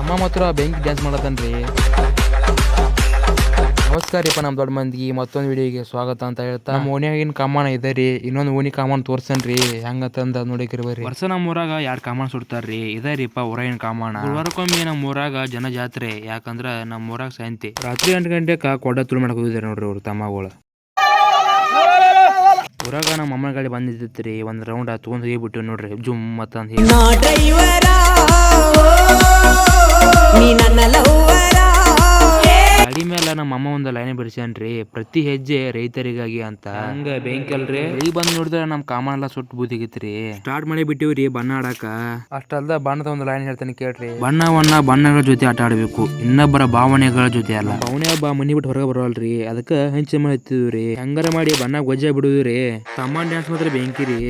ತಮ್ಮ ಮಾತ್ರ ಬೆಂಕಿ ಡ್ಯಾನ್ಸ್ ಮಾಡತ್ತನ್ರಿ. ನಮಸ್ಕಾರ ರೀಪ್ಪ ನಮ್ಮ ದೊಡ್ಡ ಮಂದಿಗೆ ಮತ್ತೊಂದು ವಿಡಿಯೋಗೆ ಸ್ವಾಗತ ಅಂತ ಹೇಳ್ತಾ, ನಮ್ಮ ಓಣಿಯಾಗಿನ ಕಾಮನ ಇದೆ ರೀ. ಇನ್ನೊಂದು ಓಣಿ ಕಾಮನ್ ತೋರ್ಸನ್ರಿ ಹೆಂಗತ್ತಂದ ನೋಡಿಕ್ರಿ ಬರ್ರಿ. ವರ್ಷ ನಮ್ಮ ಊರಾಗ 2 ಕಾಮನ್ ಸುಡ್ತಾರ್ರಿ. ಇದೇ ರೀಪ ಊರಾಗಿನ ಕಾಮನ. ಗುರುವಾರಕ್ಕೊಮ್ಮೆ ನಮ್ಮ ಊರಾಗ ಜನ ಜಾತ್ರೆ. ಯಾಕಂದ್ರ ನಮ್ಮ ಊರಾಗ ಸಾಯಂತಿ ರಾತ್ರಿ 8 ಗಂಟೆಕ ಕೊಡ ತುಳು ಮಾಡಕ್ ಹೋಗಿದಾರೆ ನೋಡ್ರಿ ಅವ್ರು ತಮ್ಮಗಳು. ಊರಾಗ ನಮ್ಮ ಅಮ್ಮನ ಗಾಡಿ ಬಂದಿದ್ದಿತ್ರಿ. ಒಂದ್ ರೌಂಡ್ ತಗೊಂಡ್ ಹೋಗಿಬಿಟ್ಟು ನೋಡ್ರಿ ಜುಮ್ ಮತ್ತ ಗಾಡಿ ಮೇಲೆ ನಮ್ಮ ಅಮ್ಮ ಒಂದು ಲೈನ್ ಬಿಡಿಸ್ಯಾನ್ರಿ, ಪ್ರತಿ ಹೆಜ್ಜೆ ರೈತರಿಗಾಗಿ ಅಂತ. ಹಂಗ ಬೆಂಕಿ ಅಲ್ರಿ. ಬೆಳಿ ಬಂದ್ ನೋಡಿದ್ರೆ ನಮ್ ಕಾಮನ್ ಎಲ್ಲ ಸುಟ್ಟು ಬೂದಿಗಿತ್ರಿ. ಸ್ಟಾರ್ಟ್ ಮಾಡಿ ಬಿಟ್ಟಿವ್ರಿ ಬಣ್ಣ ಆಡಾಕ. ಅಷ್ಟಲ್ದ ಬಣ್ಣದ ಒಂದು ಲೈನ್ ಹೇಳ್ತಾನೆ ಕೇಳ್ರಿ. ಬಣ್ಣಗಳ ಜೊತೆ ಆಟ ಆಡ್ಬೇಕು, ಇನ್ನೊಬ್ಬರ ಭಾವನೆಗಳ ಜೊತೆ ಅಲ್ಲ. ಭಾವನೆ ಹಬ್ಬ ಮನಿ ಬಿಟ್ಟು ಹೊರಗೆ ಬರೋಲ್ರಿ, ಅದಕ್ಕ ಹಂಚಿ ಹತ್ತಿದ್ವಿ. ಹೆಂಗಾರ ಮಾಡಿ ಬಣ್ಣ ಗೊಜ್ಜ ಬಿಡುದ್ರಿ. ತಮ್ಮ ಡ್ಯಾನ್ಸ್ ಮಾತ್ರ ಬೆಂಕಿ ರೀ.